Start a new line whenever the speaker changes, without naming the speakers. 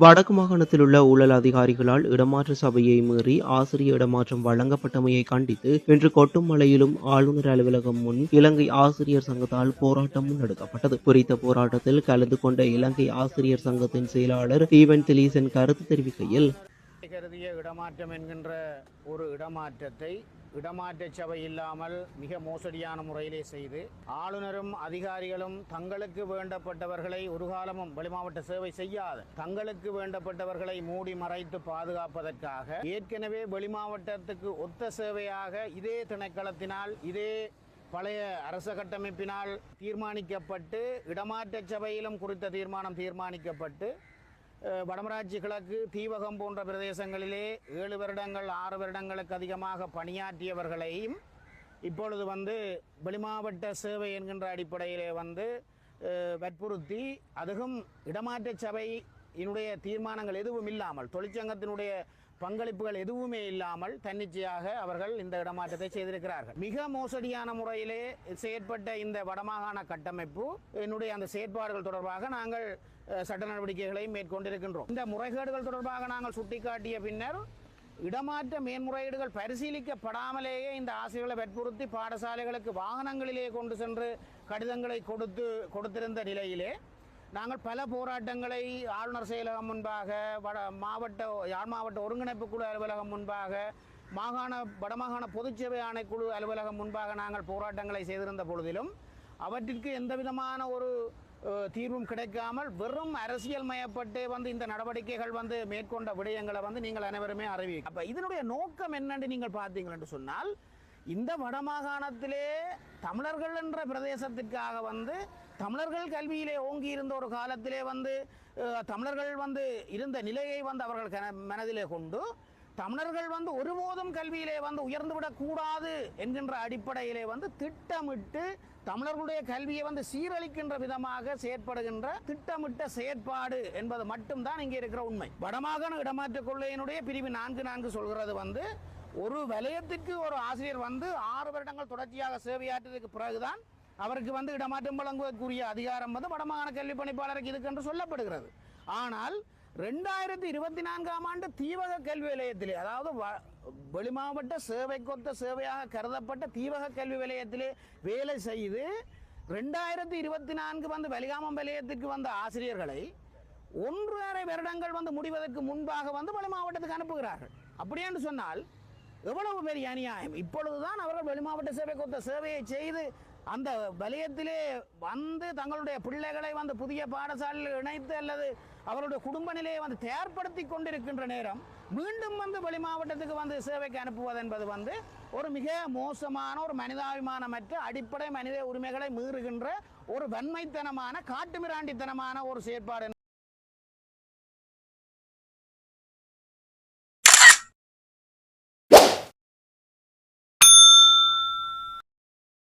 வடக்கு மாகாணத்தில் உள்ள ஊழல் அதிகாரிகளால் இடமாற்ற சபையை மீறி ஆசிரியர் இடமாற்றம் வழங்கப்பட்டமையை கண்டித்து இன்று கொட்டுமலையிலும் ஆளுநர் அலுவலகம் முன் இலங்கை ஆசிரியர் சங்கத்தால் போராட்டம் முன்னெடுக்கப்பட்டது. குறித்த போராட்டத்தில் கலந்து கொண்ட இலங்கை ஆசிரியர் சங்கத்தின் செயலாளர் ஸ்டீவன் திலீசன் கருத்து தெரிவிக்கையில்,
இடமாற்றம் என்கின்ற ஒரு இடமாற்றத்தை இடமாற்ற சபை இல்லாமல் மிக மோசடியான முறையிலே செய்து ஆளுநரும் அதிகாரிகளும் தங்களுக்கு வேண்டப்பட்டவர்களை ஒரு காலமும் வெளிமாவட்ட சேவை செய்யாத தங்களுக்கு வேண்டப்பட்டவர்களை மூடி மறைத்து பாதுகாப்பதற்காக ஏற்கனவே வெளிமாவட்டத்துக்கு ஒத்த சேவையாக இதே திணைக்களத்தினால் இதே பழைய அரச கட்டமைப்பினால் தீர்மானிக்கப்பட்டு இடமாற்ற சபையிலும் குறித்த தீர்மானம் தீர்மானிக்கப்பட்டு வடமராட்சி கிழக்கு தீவகம் போன்ற பிரதேசங்களிலே 7 வருடங்கள் 6 வருடங்களுக்கு அதிகமாக பணியாற்றியவர்களையும் இப்பொழுது வெளிமாவட்ட சேவை என்கின்ற அடிப்படையிலே வற்புறுத்தி அதுவும் இடமாற்ற சபையினுடைய தீர்மானங்கள் எதுவும் இல்லாமல் தொழிற்சங்கத்தினுடைய பங்களிப்புகள் எதுவுமே இல்லாமல் தன்னிச்சையாக அவர்கள் இந்த இடமாற்றத்தை செய்திருக்கிறார்கள். மிக மோசடியான முறையிலே செயற்பட்ட இந்த வடமாகாண கட்டமைப்பு என்னுடைய அந்த செயற்பாடுகள் தொடர்பாக நாங்கள் சட்ட நடவடிக்கைகளை மேற்கொண்டிருக்கின்றோம். இந்த முறைகேடுகள் தொடர்பாக நாங்கள் சுட்டிக்காட்டிய பின்னர் இடமாற்ற மேன்முறையீடுகள் பரிசீலிக்கப்படாமலேயே இந்த ஆசிரியர்களை வற்புறுத்தி பாடசாலைகளுக்கு வாகனங்களிலே கொண்டு சென்று கடிதங்களை கொடுத்திருந்த நிலையிலே நாங்கள் பல போராட்டங்களை ஆளுநர் செயலகம் முன்பாக யாழ் மாவட்ட ஒருங்கிணைப்பு குழு அலுவலகம் முன்பாக வடமாகாண பொதுச்சேவை ஆணைக்குழு அலுவலகம் முன்பாக நாங்கள் போராட்டங்களை செய்திருந்த பொழுதிலும் அவற்றிற்கு எந்த விதமான ஒரு தீர்வும் கிடைக்காமல் வெறும் அரசியல் மயப்பட்டே இந்த நடவடிக்கைகள் மேற்கொண்ட விடயங்களை நீங்கள் அனைவருமே அறிவிக்கும். அப்ப இதனுடைய நோக்கம் என்னன்னு நீங்கள் பார்த்தீங்கள் என்று சொன்னால், இந்த வடமாகாணத்திலே தமிழர்கள் என்ற பிரதேசத்திற்காக தமிழர்கள் கல்வியிலே ஓங்கி இருந்த ஒரு காலத்திலே தமிழர்கள் இருந்த நிலையை அவர்கள் மனதிலே கொண்டு தமிழர்கள் ஒருபோதும் கல்வியிலே உயர்ந்துவிடக் கூடாது என்கின்ற அடிப்படையிலே திட்டமிட்டு தமிழர்களுடைய கல்வியை சீரழிக்கின்ற விதமாக செயற்படுகின்ற திட்டமிட்ட செயற்பாடு என்பது மட்டும்தான் இங்கே இருக்கிற உண்மை. வடமாகாண இடமாற்ற கொள்கையினுடைய பிரிவு 4 சொல்கிறது ஒரு வலயத்திற்கு ஒரு ஆசிரியர் 6 வருடங்கள் தொடர்ச்சியாக சேவையாற்றியதுக்கு பிறகுதான் அவருக்கு இடமாற்றம் வழங்குவதற்குரிய அதிகாரம் வடமாகாண கல்வி பணிப்பாளருக்கு இதுக்கு என்று சொல்லப்படுகிறது. ஆனால் 2024ஆம் ஆண்டு தீவக கல்வி நிலையத்திலே, அதாவது வெளிமாவட்ட சேவைக்கொத்த சேவையாக கருதப்பட்ட தீவக கல்வி நிலையத்திலே வேலை செய்து 2024 வெளிகாமம் நிலையத்துக்கு ஆசிரியர்களை 1.5 வருடங்கள் முடிவதற்கு முன்பாக வெளிமாவட்டத்துக்கு அனுப்புகிறார்கள். அப்படி என்று சொன்னால் எவ்வளவு பெரிய அநியாயம்! இப்பொழுதுதான் அவர்கள் வெளிமாவட்ட சேவைக்கொத்த சேவையை செய்து அந்த வலயத்திலே தங்களுடைய பிள்ளைகளை புதிய பாடசாலையில் இணைத்து அல்லது அவருடைய குடும்ப நிலையை தயார்படுத்தி கொண்டிருக்கின்ற நேரம் மீண்டும் வெளிமாவட்டத்துக்கு சேவைக்கு அனுப்புவது என்பது ஒரு மிக மோசமான ஒரு மனிதாபிமானமற்ற அடிப்படை மனித உரிமைகளை மீறுகின்ற ஒரு வன்மைத்தனமான காட்டுமிராண்டித்தனமான ஒரு செயற்பாடு.